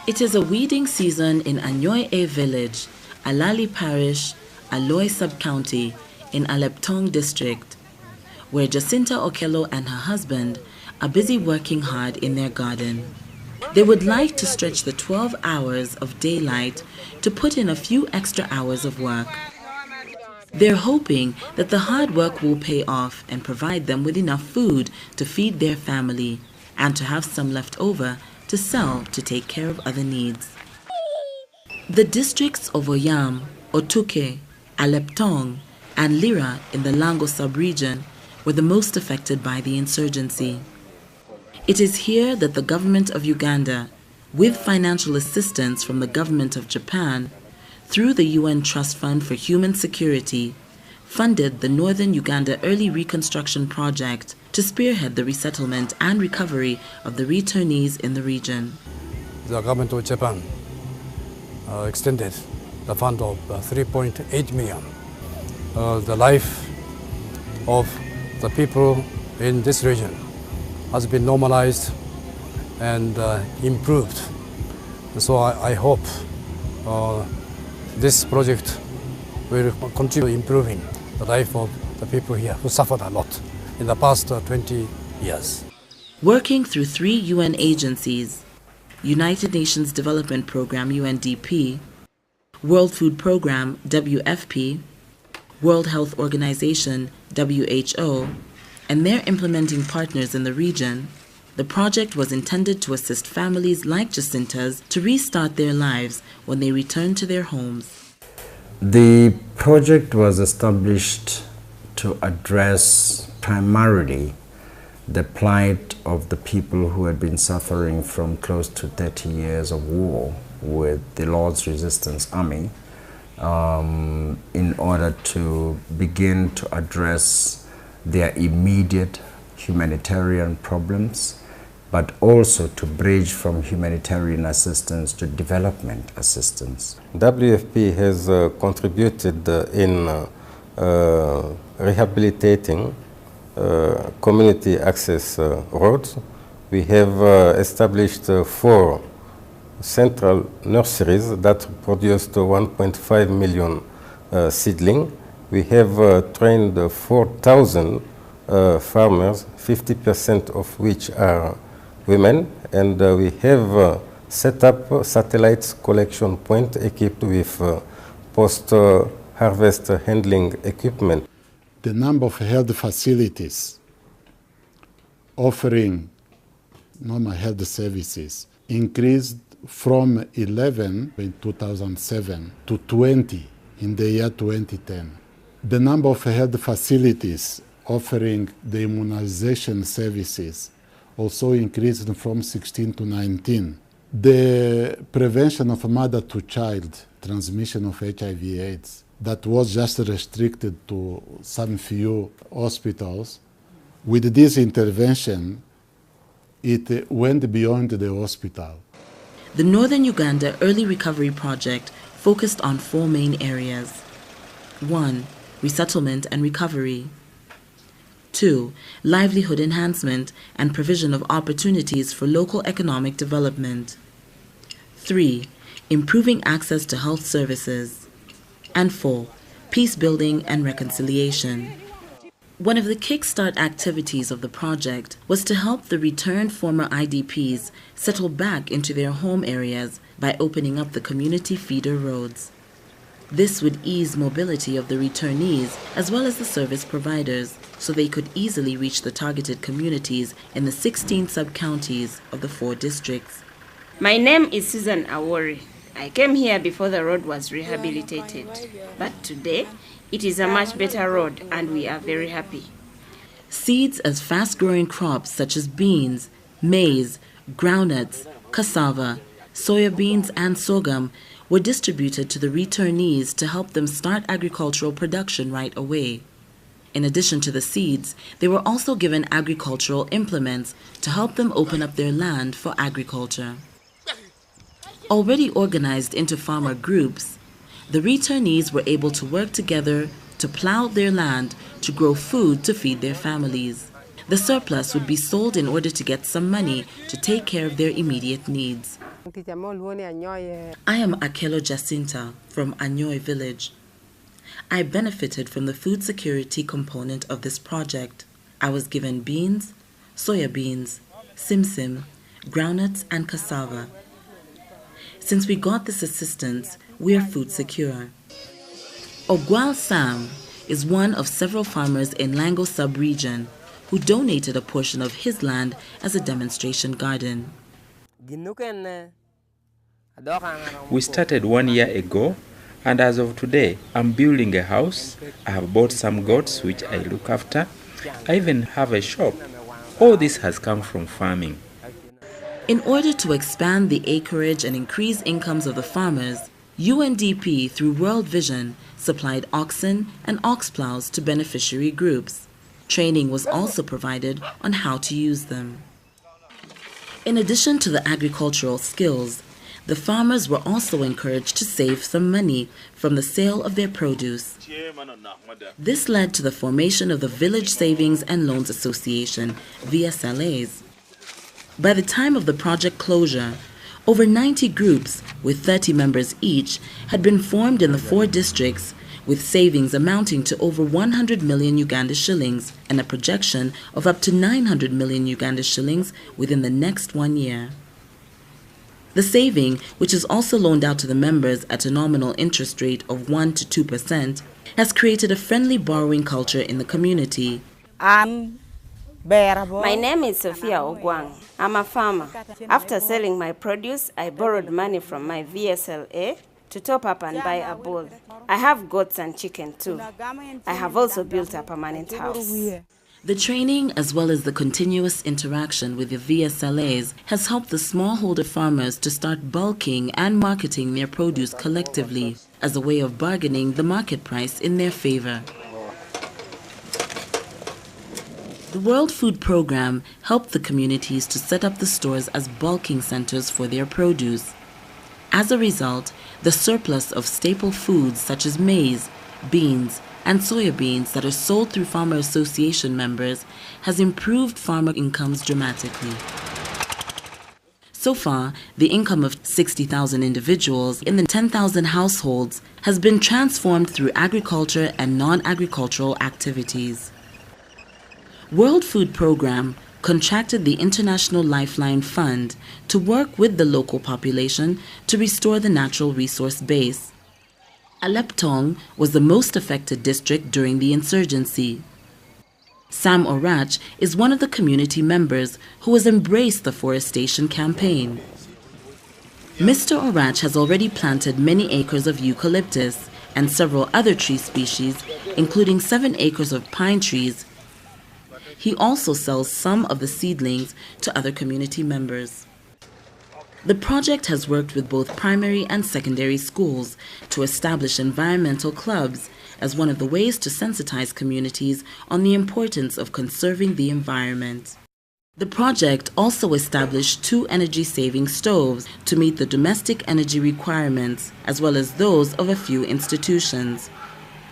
It is a weeding season in Anyoye village, Alali Parish, Aloy Sub-County in Aleptong district, where Jacinta Okello and her husband are busy working hard in their garden. They would like to stretch the 12 hours of daylight to put in a few extra hours of work. They're hoping that the hard work will pay off and provide them with enough food to feed their family and to have some left over to sell to take care of other needs. The districts of Oyam, Otuke, Aleptong, and Lira in the Lango sub-region were the most affected by the insurgency. It is here that the government of Uganda, with financial assistance from the government of Japan, through the UN Trust Fund for Human Security, funded the Northern Uganda Early Reconstruction Project to spearhead the resettlement and recovery of the returnees in the region. The government of Japan extended the fund of 3.8 million. The life of the people in this region has been normalized and improved. So I hope this project will continue improving the life of the people here who suffered a lot in the past 20 years. Working through 3 UN agencies, United Nations Development Programme UNDP, World Food Programme WFP, World Health Organization WHO, and their implementing partners in the region, the project was intended to assist families like Jacinta's to restart their lives when they return to their homes. The project was established to address primarily the plight of the people who had been suffering from close to 30 years of war with the Lord's Resistance Army, in order to begin to address their immediate humanitarian problems, but also to bridge from humanitarian assistance to development assistance. WFP has contributed in rehabilitating community access roads. We have established 4 central nurseries that produced 1.5 million seedling. We have trained 4,000 farmers, 50% of which are women, and we have set up satellite collection point equipped with post-harvest handling equipment. The number of health facilities offering normal health services increased from 11 in 2007 to 20 in the year 2010. The number of health facilities offering the immunization services also increased from 16 to 19. The prevention of mother-to-child transmission of HIV/AIDS that was just restricted to some few hospitals, with this intervention, it went beyond the hospital. The Northern Uganda Early Recovery Project focused on 4 main areas. 1. Resettlement and recovery. 2. Livelihood enhancement and provision of opportunities for local economic development. 3. Improving access to health services. And 4. Peace building and reconciliation. One of the kickstart activities of the project was to help the returned former IDPs settle back into their home areas by opening up the community feeder roads. This would ease mobility of the returnees as well as the service providers, so they could easily reach the targeted communities in the 16 sub-counties of the 4 districts. My name is Susan Awori. I came here before the road was rehabilitated, but today it is a much better road and we are very happy. Seeds as fast-growing crops such as beans, maize, groundnuts, cassava, soya beans, and sorghum were distributed to the returnees to help them start agricultural production right away. In addition to the seeds, they were also given agricultural implements to help them open up their land for agriculture. Already organized into farmer groups, the returnees were able to work together to plow their land to grow food to feed their families. The surplus would be sold in order to get some money to take care of their immediate needs. I am Akelo Jacinta from Anyoy village. I benefited from the food security component of this project. I was given beans, soya beans, simsim, groundnuts, and cassava. Since we got this assistance, we are food secure. Ogwal Sam is one of several farmers in Lango sub-region who donated a portion of his land as a demonstration garden. We started 1 year ago, and as of today, I'm building a house. I have bought some goats which I look after. I even have a shop. All this has come from farming. In order to expand the acreage and increase incomes of the farmers, UNDP through World Vision supplied oxen and ox plows to beneficiary groups. Training was also provided on how to use them. In addition to the agricultural skills, the farmers were also encouraged to save some money from the sale of their produce. This led to the formation of the Village Savings and Loans Association, VSLAs. By the time of the project closure, over 90 groups with 30 members each had been formed in the 4 districts, with savings amounting to over 100 million Uganda shillings and a projection of up to 900 million Uganda shillings within the next 1 year. The saving, which is also loaned out to the members at a nominal interest rate of 1 to 2%, has created a friendly borrowing culture in the community. My name is Sophia Ogwang. I'm a farmer. After selling my produce, I borrowed money from my VSLA to top up and buy a bull. I have goats and chicken too. I have also built a permanent house. The training, as well as the continuous interaction with the VSLAs, has helped the smallholder farmers to start bulking and marketing their produce collectively as a way of bargaining the market price in their favor. The World Food Program helped the communities to set up the stores as bulking centers for their produce. As a result, the surplus of staple foods such as maize, beans, and soya beans that are sold through farmer association members has improved farmer incomes dramatically. So far, the income of 60,000 individuals in the 10,000 households has been transformed through agriculture and non-agricultural activities. World Food Program contracted the International Lifeline Fund to work with the local population to restore the natural resource base. Aleptong was the most affected district during the insurgency. Sam Orach is one of the community members who has embraced the forestation campaign. Mr. Orach has already planted many acres of eucalyptus and several other tree species, including 7 acres of pine trees. He also sells some of the seedlings to other community members. The project has worked with both primary and secondary schools to establish environmental clubs as one of the ways to sensitize communities on the importance of conserving the environment. The project also established 2 energy-saving stoves to meet the domestic energy requirements, as well as those of a few institutions.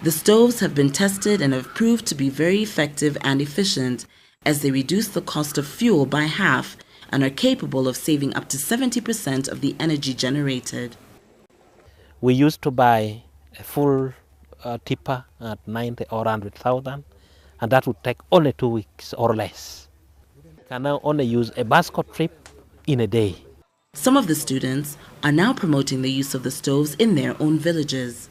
The stoves have been tested and have proved to be very effective and efficient, as they reduce the cost of fuel by half and are capable of saving up to 70% of the energy generated. We used to buy a full tipper at 90 or 100,000, and that would take only 2 weeks or less. We can now only use a basket trip in a day. Some of the students are now promoting the use of the stoves in their own villages.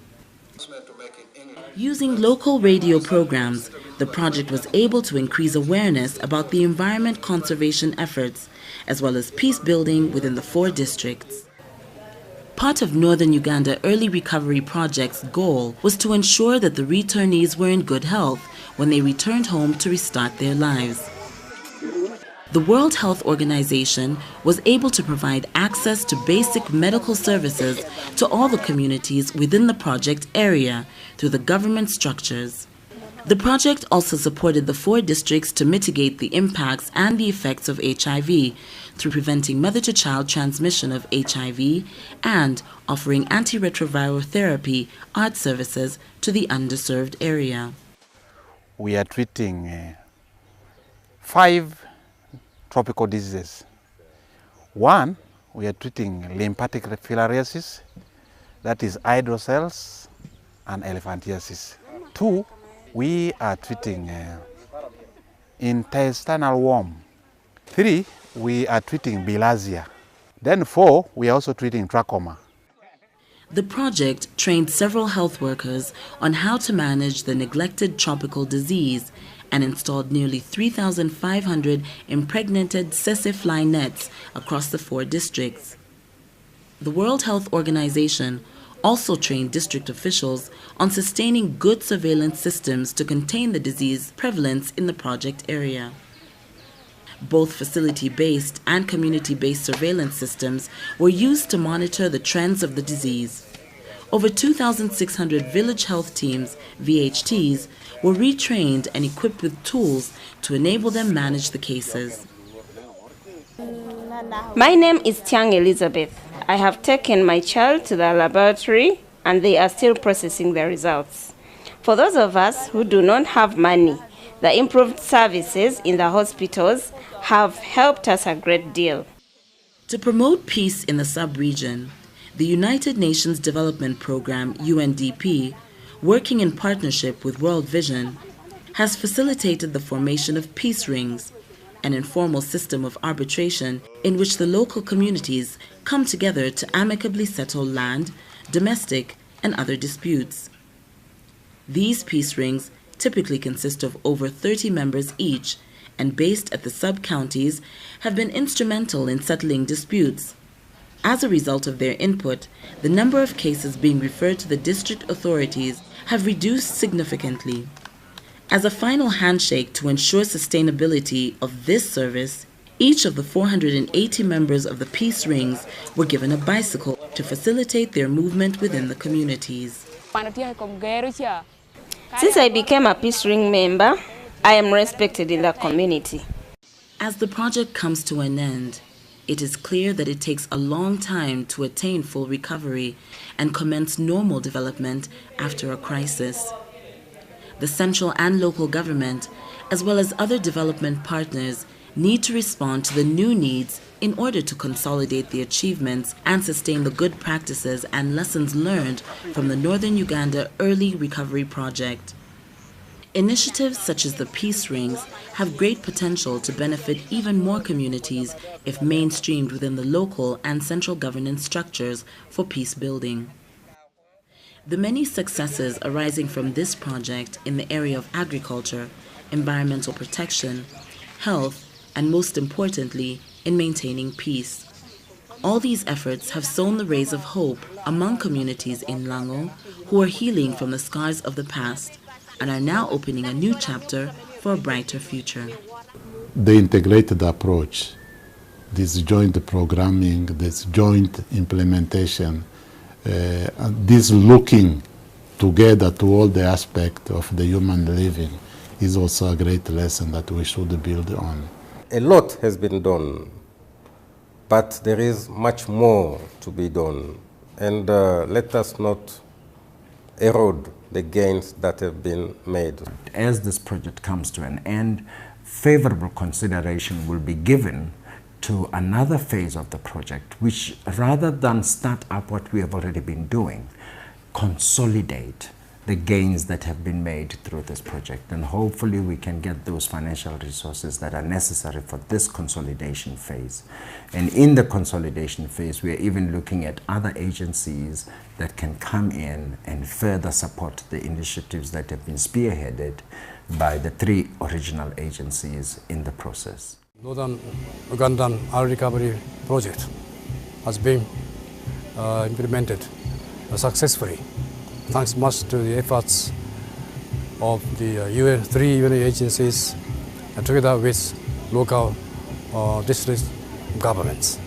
Using local radio programs, the project was able to increase awareness about the environment conservation efforts, as well as peace building within the 4 districts. Part of Northern Uganda Early Recovery Project's goal was to ensure that the returnees were in good health when they returned home to restart their lives. The World Health Organization was able to provide access to basic medical services to all the communities within the project area through the government structures. The project also supported the 4 districts to mitigate the impacts and the effects of HIV through preventing mother-to-child transmission of HIV and offering antiretroviral therapy ART services to the underserved area. We are treating 5 tropical diseases. 1, we are treating lymphatic filariasis, that is hydrocele and elephantiasis. 2, we are treating intestinal worm. 3, we are treating bilharzia. Then 4, we are also treating trachoma. The project trained several health workers on how to manage the neglected tropical disease and installed nearly 3,500 impregnated tsetse fly nets across the 4 districts. The World Health Organization also trained district officials on sustaining good surveillance systems to contain the disease prevalence in the project area. Both facility-based and community-based surveillance systems were used to monitor the trends of the disease. Over 2,600 village health teams, VHTs, were retrained and equipped with tools to enable them manage the cases. My name is Tiang Elizabeth. I have taken my child to the laboratory and they are still processing the results. For those of us who do not have money, the improved services in the hospitals have helped us a great deal. To promote peace in the sub-region, the United Nations Development Programme, UNDP, working in partnership with World Vision, has facilitated the formation of peace rings, an informal system of arbitration in which the local communities come together to amicably settle land, domestic, and other disputes. These peace rings typically consist of over 30 members each and based at the sub-counties have been instrumental in settling disputes. As a result of their input, the number of cases being referred to the district authorities have reduced significantly. As a final handshake to ensure sustainability of this service, each of the 480 members of the peace rings were given a bicycle to facilitate their movement within the communities. Since I became a peace ring member, I am respected in the community. As the project comes to an end, it is clear that it takes a long time to attain full recovery and commence normal development after a crisis. The central and local government, as well as other development partners, need to respond to the new needs in order to consolidate the achievements and sustain the good practices and lessons learned from the Northern Uganda Early Recovery Project. Initiatives such as the Peace Rings have great potential to benefit even more communities if mainstreamed within the local and central governance structures for peace building. The many successes arising from this project in the area of agriculture, environmental protection, health, and most importantly, in maintaining peace. All these efforts have sown the rays of hope among communities in Lango who are healing from the scars of the past and are now opening a new chapter for a brighter future. The integrated approach, this joint programming, this joint implementation, this looking together to all the aspects of the human living is also a great lesson that we should build on. A lot has been done, but there is much more to be done. And let us not erode the gains that have been made. As this project comes to an end, favorable consideration will be given to another phase of the project, which rather than start up what we have already been doing, consolidate the gains that have been made through this project. And hopefully we can get those financial resources that are necessary for this consolidation phase. And in the consolidation phase, we are even looking at other agencies that can come in and further support the initiatives that have been spearheaded by the 3 original agencies in the process. Northern Ugandan Early Recovery Project has been implemented successfully, thanks much to the efforts of the 3 UN agencies together with local district governments.